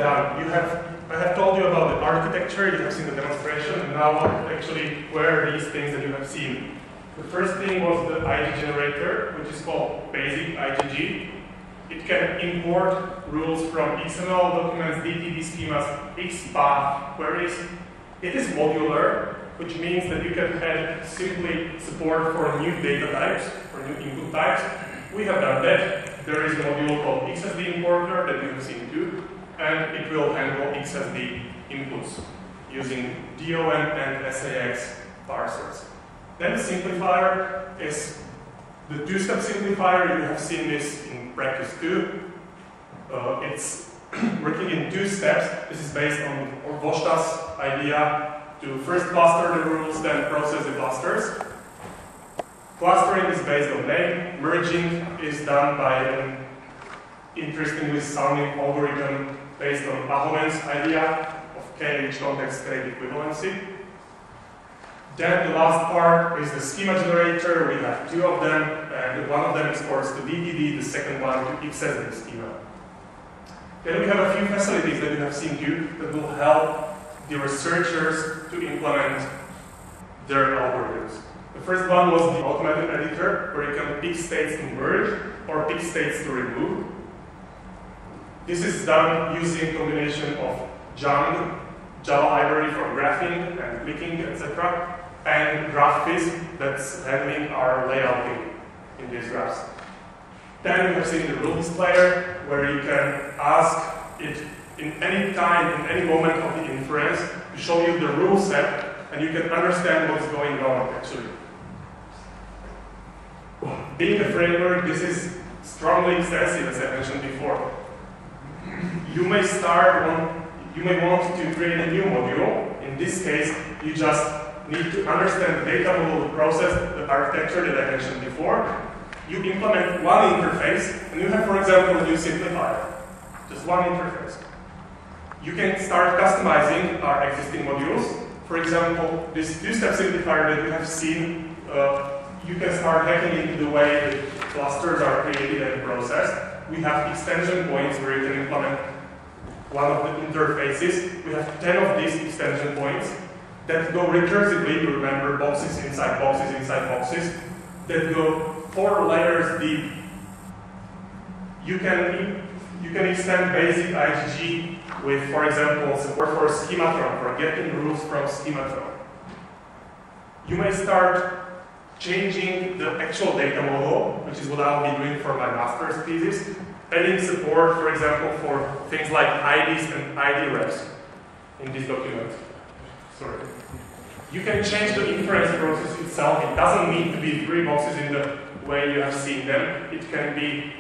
done, I have told you about the architecture, you have seen the demonstration, and now actually where are these things that you have seen. The first thing was the ID generator, which is called basic IgG. It can import rules from XML documents, DTD schemas, XPath queries. It is modular, which means that you can add simply support for new data types, for new input types. We have done that. There is a module called XSD importer that you have seen too, and it will handle XSD inputs using DOM and SAX parsers. Then the simplifier is the two-step simplifier. You have seen this in practice too. It's working in 2 steps. This is based on Vosta's idea to first cluster the rules, then process the clusters. Clustering is based on name. Merging is done by an interestingly sounding algorithm based on Ahomen's idea of k-rich context state equivalency. Then the last part is the schema generator. We have 2 of them, and one of them exports to DTD, the second one to XSD schema. Then we have a few facilities that you have seen too that will help the researchers to implement their algorithms. The first one was the automated editor, where you can pick states to merge or pick states to remove. This is done using a combination of Django, Java library for graphing and clicking, etc., and GraphViz that's handling our layouting in these graphs. Then we have seen the rule displayer, where you can ask it in any time, in any moment of the inference, to show you the rule set, and you can understand what's going on actually. Being a framework, this is strongly extensive, as I mentioned before. You may want to create a new module. In this case, you just need to understand the data model, the process, the architecture that I mentioned before. You implement one interface, and you have, for example, a new simplifier. Just one interface. You can start customizing our existing modules. For example, this two-step simplifier that you have seen, you can start hacking into the way the clusters are created and processed. We have extension points where you can implement one of the interfaces. We have 10 of these extension points that go recursively, you remember, boxes inside boxes, that go 4 layers deep. You can extend basic IgG with, for example, support for schematron, for getting rules from schematron. You may start changing the actual data model, which is what I'll be doing for my master's thesis, adding support, for example, for things like IDs and ID refs in this document. Sorry. You can change the inference process itself. It doesn't need to be 3 boxes in the way you have seen them. It can be,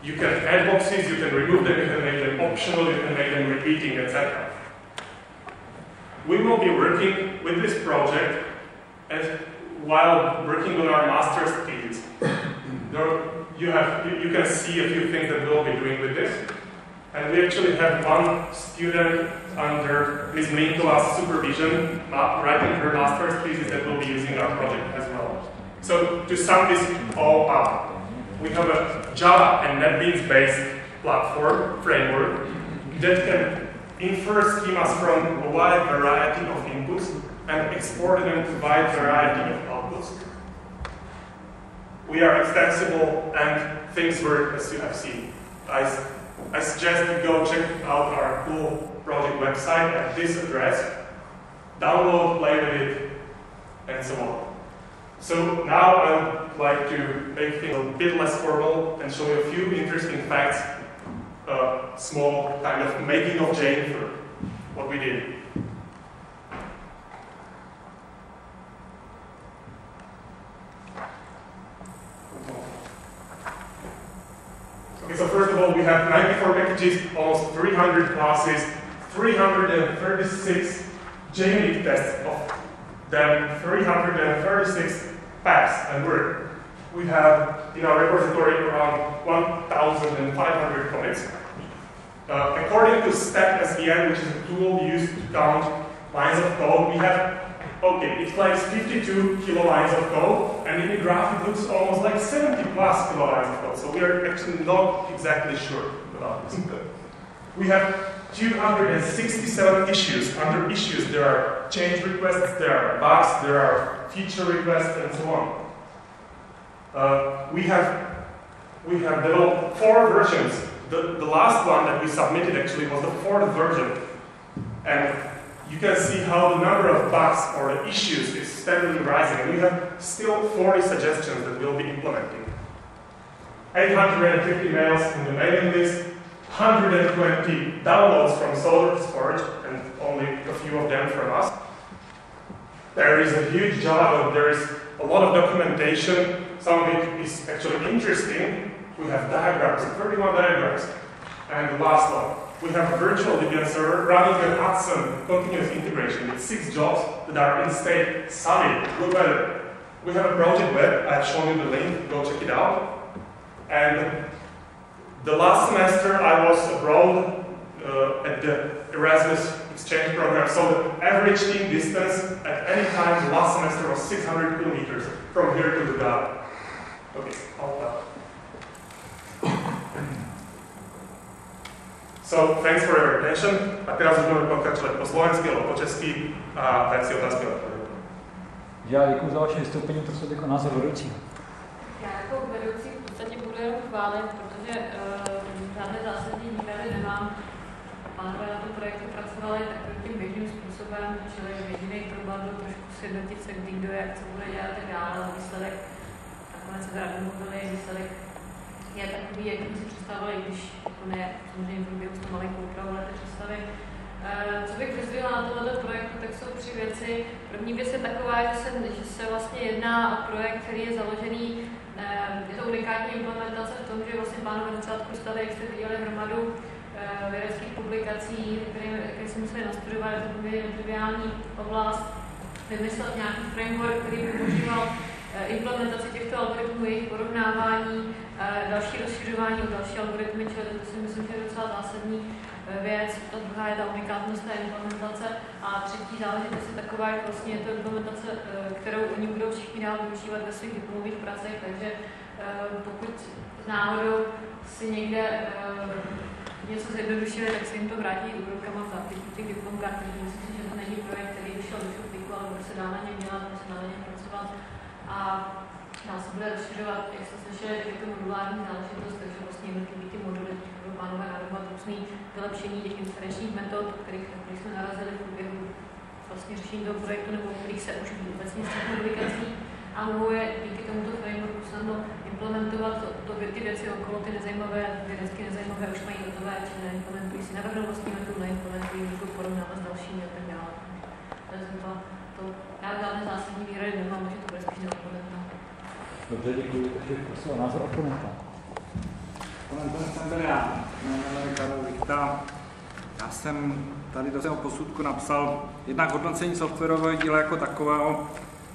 you can add boxes, you can remove them, you can make them optional, you can make them repeating, etc. We will be working with this project while working on our master's thesis. You can see a few things that we'll be doing with this. And we actually have one student under Ms. Mlinkola's supervision writing her master's thesis that will be using our project as well. So to sum this all up, we have a Java and NetBeans-based platform framework that can infer schemas from a wide variety of inputs and export them to a wide variety of outputs. We are extensible and things work as you have seen. I suggest you go check out our cool project website at this address, download, play with it, and so on. So now I would like to make things a bit less formal and show you a few interesting facts, small kind of making of Jane for what we did. Okay, so first of all, we have 94 packages, almost 300 classes, 336 JUnit tests, of them 336 pass and work. We have in our repository around 1,500 commits. According to StatSVN, which is a tool used to count lines of code, we have, okay, it likes 52 kilolines of code, and in the graph it looks almost like 70 plus kilolines of code, so we are actually not exactly sure about this. We have 267 issues. Under issues, there are change requests, there are bugs, there are feature requests, and so on. We have developed 4 versions. The last one that we submitted actually was the 4th version. And you can see how the number of bugs or the issues is steadily rising. And we have still 40 suggestions that we'll be implementing. 850 mails in the mailing list, 120 downloads from SolarSforge, and only a few of them from us. There is a huge job, and there is a lot of documentation. Some of it is actually interesting. We have diagrams, 31 diagrams. And the last one, we have a virtual Debian server running an Hudson continuous integration with 6 jobs that are in state sunny, good weather. We have a project web, I've shown you the link, go check it out. And the last semester I was abroad at the Erasmus exchange program, so the average team distance at any time last semester was 600 kilometers from here to Lugano. Okay, I'll stop. So, thanks for your attention. A teraz budeme pokračovat po slovensky alebo po česky a tak si otázky odpovím. Já děkuji za vaše vystoupení, to jsou jako názor vedoucí. Já jako vedoucí v podstatě budu jenom chválit, protože žádné zásadní výhrady nemám. Pánové na tom projektu pracovali takovým tím běžným způsobem, čili jediný problém byl trošku sjednotit se, kdo jak, co bude dělat a tak dále, ale výsledek nakonec se teda domluvili, výsledek je takový, jak jsme si představili, když to ne, samozřejmě v průběhu jsme malinko upravovali ty představy. Co bych vyzdvihla na tohoto projektu, tak jsou 3 věci. První věc je taková, že se vlastně jedná o projekt, který je založený, je to unikátní implementace v tom, že vlastně pánové na začátku stali, jak jste viděli, hromadu vědeckých publikací, které si museli nastudovat, to poměrně triviální oblast, vymyslet nějaký framework, který by umožňoval implementaci těchto algoritmů, jejich porovnávání, další rozšiřování o další algoritmy, čili to si myslím, že je docela zásadní věc. Ta druhá je ta unikátnost té implementace a třetí záležitost je taková, že vlastně je to implementace, kterou oni budou všichni dál využívat ve svých diplomových pracech, takže pokud náhodou si někde něco zjednodušili, tak se jim to vrátí úrokama v zápisu těch diplomkách, takže myslím si, že to není projekt, který vyšel do šuplíku, ale bude se dá na něm dělat, bude se dá na něm pracovat a dál se bude rozšiřovat, jak jste slyšeli, tak je to modulární záležitost, takže vlastně jednotlivý ty moduly budou pánové navrhovat různý vylepšení těch inferenčních metod, kterých jsme narazili v průběhu vlastně řešení toho projektu, nebo kterých se už obecně z těch publikací. A mohou je díky tomuto frameworku snadno implementovat ty věci okolo, ty nezajímavé, vědecky nezajímavé, už mají hotové, či neimplementují si, navrhnou vlastní metodu, neimplementují, můžou porovnávat s dalšími a tak dále. Takže já žádné zásadní výhrady nemám, že to bude spíš neimplementovat. Dobře, děkuji. Takže prosím o názor oponenta. Oponentem jsem byl já, jmenuji Karel Vichta. Já jsem tady do svého posudku napsal jednak hodnocení softwarového díla jako takového.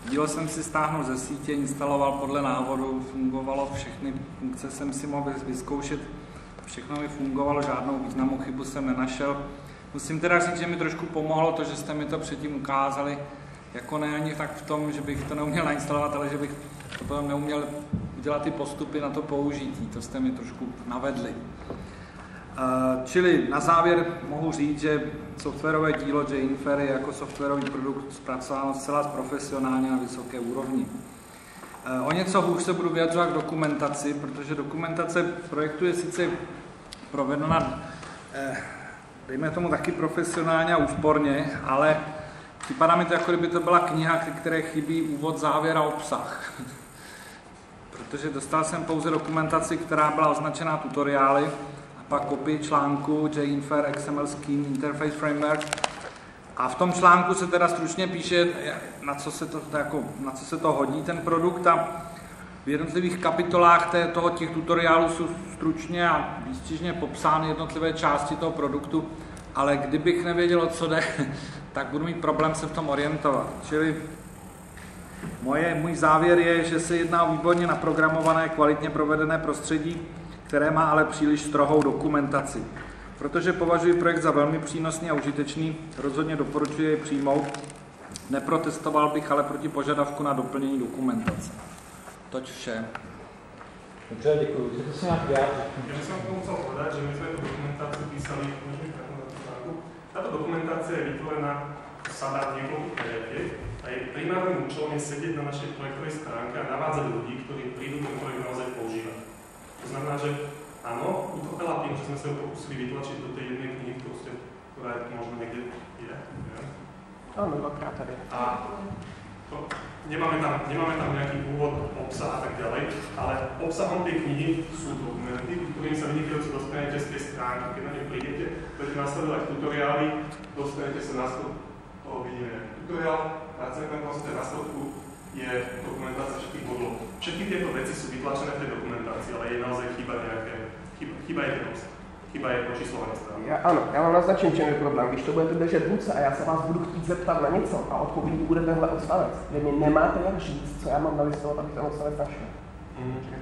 Dílo jsem si stáhnul ze sítě, instaloval podle návodu, fungovalo, všechny funkce jsem si mohl vyzkoušet, všechno mi fungovalo, žádnou významnou chybu jsem nenašel. Musím teda říct, že mi trošku pomohlo to, že jste mi to předtím ukázali, jako ne ani tak v tom, že bych to neuměl nainstalovat, ale že bych to potom neuměl udělat ty postupy na to použití, to jste mi trošku navedli. Čili na závěr mohu říct, že softwarové dílo JInfer je jako softwarový produkt zpracováno zcela profesionálně na vysoké úrovni. O něco hůř se budu vyjadřovat k dokumentaci, protože dokumentace projektu je sice provedena, dejme tomu taky profesionálně a úsporně, ale připadá mi to, jako kdyby to byla kniha, které chybí úvod, závěr a obsah. Protože dostal jsem pouze dokumentaci, která byla označená tutoriály, pak kopii článku JInfer XML Scheme Interface Framework. A v tom článku se teda stručně píše, na co se to hodí ten produkt, a v jednotlivých kapitolách těch tutoriálů jsou stručně a výstižně popsány jednotlivé části toho produktu, ale kdybych nevěděl, o co jde, tak budu mít problém se v tom orientovat. Čili můj závěr je, že se jedná o výborně naprogramované, kvalitně provedené prostředí, které má ale příliš strohou dokumentaci. Protože považuji projekt za velmi přínosný a užitečný, rozhodně doporučuji jej přijmout. Neprotestoval bych ale proti požadavku na doplnění dokumentace. Toť vše. Dobře, děkuji. Chcete se nějak vyjádřit? Já jsem k tomu chcel povedať, že my jsme tu dokumentaci písali Táto dokumentácia je vytvorená v sada niekoľkých projektiek a jej primárnym účelom je sedieť na našej projektovej stránke a navádzať ľudí, ktorí prídu ten projekt naozaj používať. To znamená, že áno, utrpela tým, že sme sa ju pokúsili vytlačiť do tej jednej knihy, ktorá možno niekde je. Áno, dvakrát tady. A nemáme tam nejaký úvod, obsah a tak ďalej, ale obsahom tej knihy sú dokumenty, ktorým sa vynikajúco dostanete z tej stránky. Keď na ňu prídete, budete nasledovať tutoriály, dostanete sa na vidíme tutoriál, pracujeme tam vlastne na spodku je dokumentácia všetkých modulov. Všetky tieto veci sú vytlačené v tej dokumentácii, ale je naozaj chyba je ten obsah. Chyba je počíslované strany. Ano, já vám naznačím, čem je problém. Když to budete držet v ruce a já se vás budu chtít zeptat na něco a odpovědí bude tenhle odstavec, kde mi nemáte jak říct, co já mám nalistovat, abych ten odstavec našel.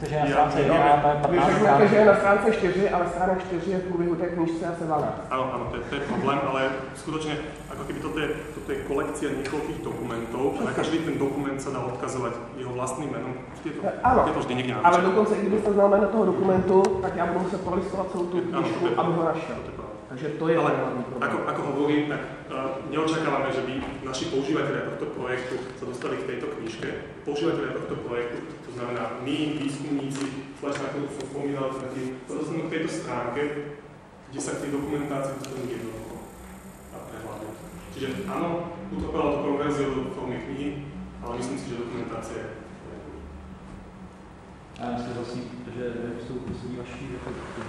Takže je na stránce 1 a 15. Vy řeknete, že je na stránce 4, ale stránek 4 je v průběhu té knižce asi 12. Áno, to je problém, ale skutočne, ako keby toto je kolekcia niekoľkých dokumentov a na každý ten dokument sa dá odkazovať jeho vlastným menom. Tieto vždy niekde napíšem. Ale dokonce, i kdybyste znal jméno toho dokumentu, tak já budu muset prolistovat celou tu knižku, aby ho našel. Takže to je hlavný problém. Ako hovorím, tak neočakávame, že by naši používateľia tohto projektu sa dostali k tejto knižke. Používateľia tohto projektu, to znamená my, výskumníci, slash na ktorú som spomínal, sa dostanú k tejto stránke, kde sa k tej dokumentácii dostanú jednoducho a prehľadnú. Čiže áno, utrpela to konverziu do formy knihy, ale myslím si, že dokumentácia je. Já si vlastně, že jsou poslední vaší,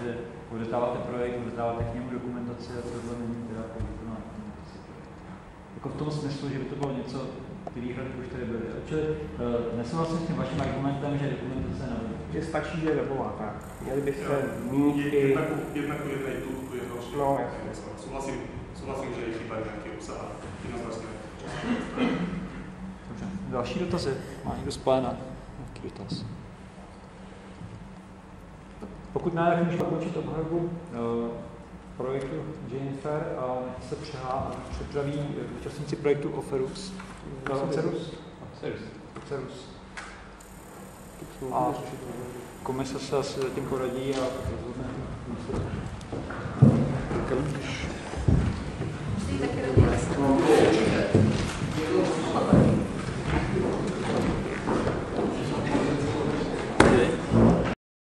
že odezdáváte projekt, odezdáváte k němu dokumentaci a tohle není teda úplná dokumentace. Jako v tom smyslu, že by to bylo něco, ty výhrady už tady byly. Čili nesouhlasím s tím vaším argumentem, že dokumentace je na webu. Že stačí, že je webová, tak. Měli byste mít i... Jednak u jednej tu je další. No, jasně. Souhlasím, že je chyba nějaký obsah a jednoznačně. Dobře. Další dotazy? Má někdo z pléna nějaký dotaz? Pokud ne, tak můžeme ukončit obhajobu projektu Jennifer a se přepraví účastníci projektu Oferus. Cerus. A komise se asi zatím poradí a rozhodne výsledek.